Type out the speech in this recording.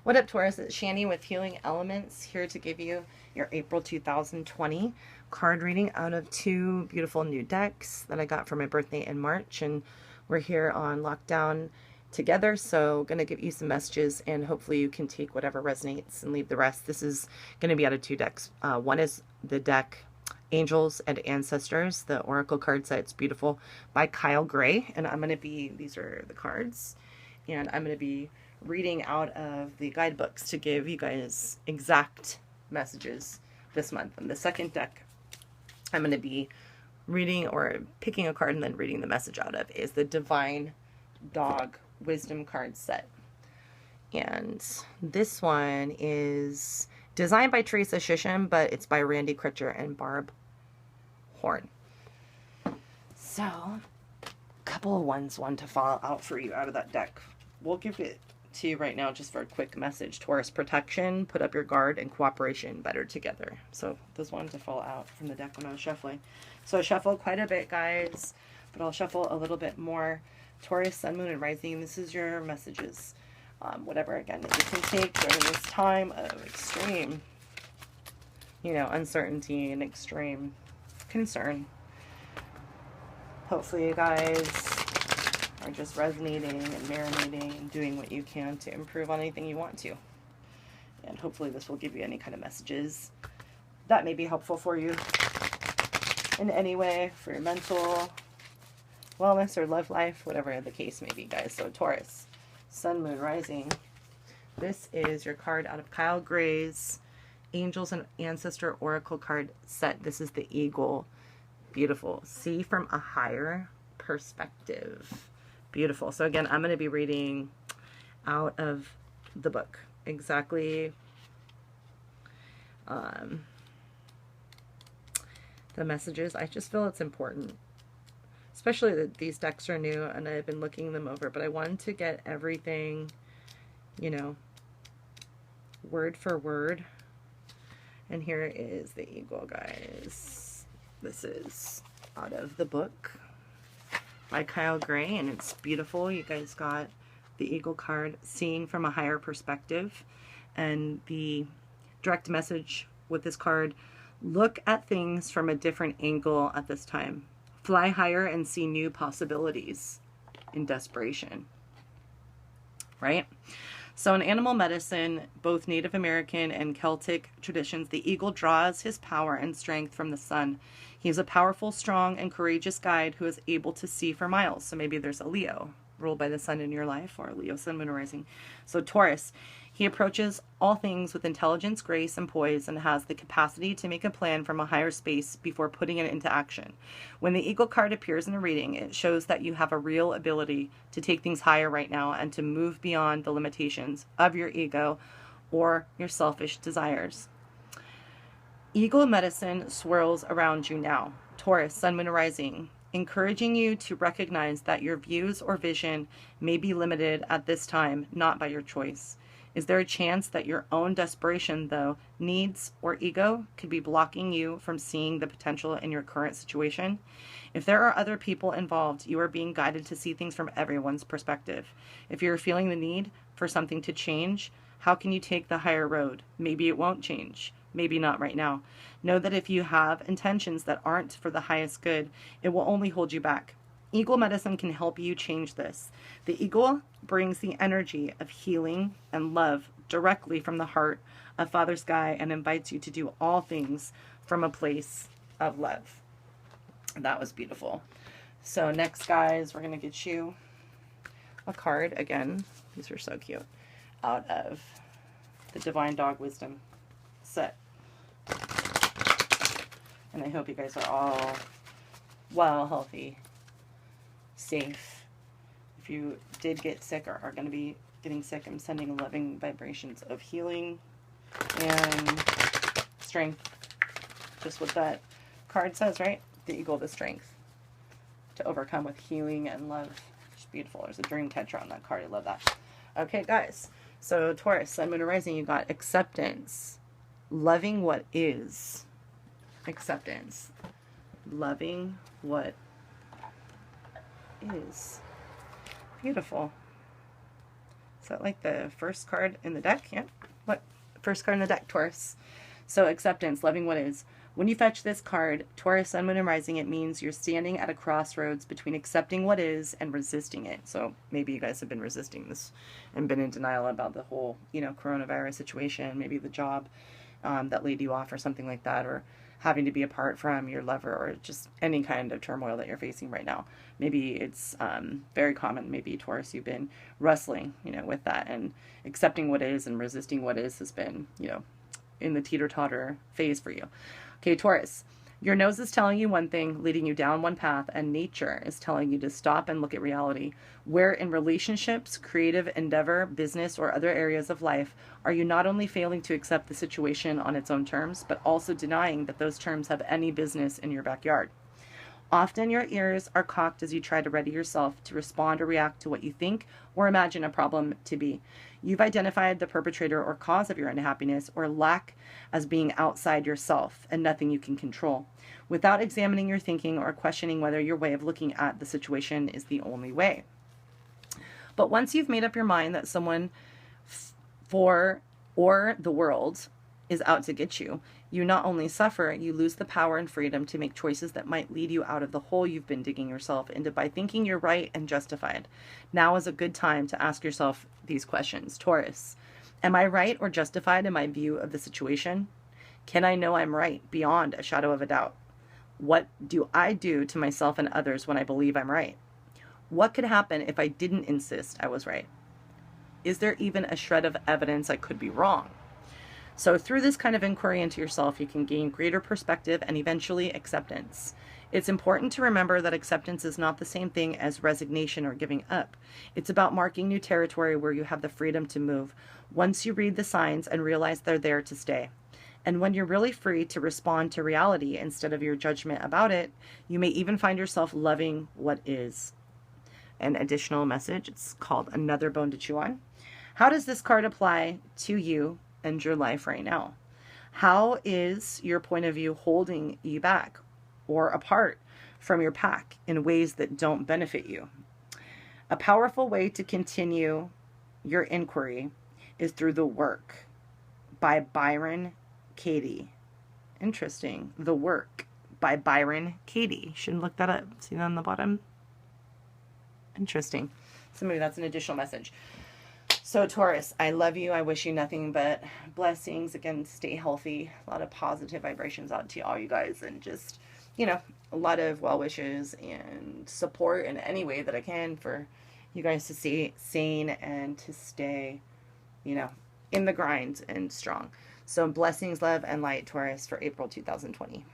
What up, Taurus? It's Shani with Healing Elements, here to give you your April 2020 card reading out of two beautiful new decks that I got for my birthday in March. And we're here on lockdown together, so going to give you some messages, and hopefully you can take whatever resonates and leave the rest. This is going to be out of two decks. One is the deck Angels and Ancestors, the Oracle card set. It's beautiful, by Kyle Gray. And I'm going to be, these are the cards, and I'm going to be reading out of the guidebooks to give you guys exact messages this month. And the second deck I'm going to be reading, or picking a card and then reading the message out of, is the Divine Dog Wisdom card set. And this one is designed by Teresa Shisham, but it's by Randy Critcher and Barb Horn. So, a couple of ones want to fall out for you out of that deck. We'll give it to you right now just for a quick message. Taurus, protection, put up your guard, and cooperation, better together. So those wanted to fall out from the deck when I was shuffling. So I shuffled quite a bit, guys, but I'll shuffle a little bit more. Taurus, Sun, Moon, and Rising, this is your messages. Whatever, again, that you can take during this time of extreme, uncertainty and extreme concern. Hopefully you guys are just resonating and marinating and doing what you can to improve on anything you want to. And hopefully this will give you any kind of messages that may be helpful for you in any way, for your mental wellness or love life, whatever the case may be, guys. So Taurus, Sun, Moon, Rising. This is your card out of Kyle Gray's Angels and Ancestor Oracle card set. This is the Eagle. Beautiful. See from a higher perspective. Beautiful. So again, I'm going to be reading out of the book exactly the messages. I just feel it's important, especially that these decks are new and I've been looking them over, but I wanted to get everything, word for word. And here is the Eagle, guys. This is out of the book by Kyle Gray, and it's beautiful. You guys got the Eagle card, seeing from a higher perspective, and the direct message with this card: look at things from a different angle at this time. Fly higher and see new possibilities in desperation. Right? So in animal medicine, both Native American and Celtic traditions, the eagle draws his power and strength from the sun. He is a powerful, strong, and courageous guide who is able to see for miles. So maybe there's a Leo ruled by the sun in your life, or Leo, Sun, Moon, Rising. So Taurus, he approaches all things with intelligence, grace, and poise, and has the capacity to make a plan from a higher space before putting it into action. When the Eagle card appears in a reading, it shows that you have a real ability to take things higher right now and to move beyond the limitations of your ego or your selfish desires. Eagle medicine swirls around you now. Taurus, Sun, Moon, Rising, encouraging you to recognize that your views or vision may be limited at this time, not by your choice. Is there a chance that your own desperation, though, needs, or ego could be blocking you from seeing the potential in your current situation? If there are other people involved, you are being guided to see things from everyone's perspective. If you're feeling the need for something to change, how can you take the higher road? Maybe it won't change. Maybe not right now. Know that if you have intentions that aren't for the highest good, it will only hold you back. Eagle medicine can help you change this. The eagle brings the energy of healing and love directly from the heart of Father Sky and invites you to do all things from a place of love. That was beautiful. So next, guys, we're going to get you a card. Again, these are so cute. Out of the Divine Dog Wisdom set. And I hope you guys are all well, healthy, safe. If you did get sick or are going to be getting sick, I'm sending loving vibrations of healing and strength. Just what that card says, right? The Eagle, the strength to overcome with healing and love. It's beautiful. There's a dream catcher on that card. I love that. Okay, guys. So Taurus, Sun, Moon, Rising, you got acceptance. Loving what is. Acceptance. Loving what is. Beautiful. Is that like the first card in the deck? Yeah. What? First card in the deck, Taurus. So acceptance, loving what is. When you fetch this card, Taurus, Sun, Moon, and Rising, it means you're standing at a crossroads between accepting what is and resisting it. So maybe you guys have been resisting this and been in denial about the whole, you know, coronavirus situation, maybe the job that laid you off or something like that, or having to be apart from your lover, or just any kind of turmoil that you're facing right now. Maybe it's very common. Maybe Taurus, you've been wrestling, you know, with that, and accepting what is and resisting what is has been, you know, in the teeter-totter phase for you. Okay, Taurus, your nose is telling you one thing, leading you down one path, and nature is telling you to stop and look at reality. Where in relationships, creative endeavor, business, or other areas of life are you not only failing to accept the situation on its own terms, but also denying that those terms have any business in your backyard? Often your ears are cocked as you try to ready yourself to respond or react to what you think or imagine a problem to be. You've identified the perpetrator or cause of your unhappiness or lack as being outside yourself and nothing you can control, without examining your thinking or questioning whether your way of looking at the situation is the only way. But once you've made up your mind that someone for or the world is out to get you, you not only suffer, you lose the power and freedom to make choices that might lead you out of the hole you've been digging yourself into by thinking you're right and justified. Now is a good time to ask yourself these questions. Taurus, am I right or justified in my view of the situation? Can I know I'm right beyond a shadow of a doubt? What do I do to myself and others when I believe I'm right? What could happen if I didn't insist I was right? Is there even a shred of evidence I could be wrong? So through this kind of inquiry into yourself, you can gain greater perspective and eventually acceptance. It's important to remember that acceptance is not the same thing as resignation or giving up. It's about marking new territory where you have the freedom to move once you read the signs and realize they're there to stay. And when you're really free to respond to reality instead of your judgment about it, you may even find yourself loving what is. An additional message, it's called Another Bone to Chew On. How does this card apply to you and your life right now? How is your point of view holding you back or apart from your pack in ways that don't benefit you? A powerful way to continue your inquiry is through The Work by Byron Katie. Interesting. The Work by Byron Katie. Shouldn't look that up. See that on the bottom? Interesting. So maybe that's an additional message. So Taurus, I love you. I wish you nothing but blessings. Again, stay healthy. A lot of positive vibrations out to all you guys, and just, you know, a lot of well wishes and support in any way that I can for you guys to stay sane and to stay, you know, in the grind and strong. So blessings, love, and light, Taurus, for April 2020.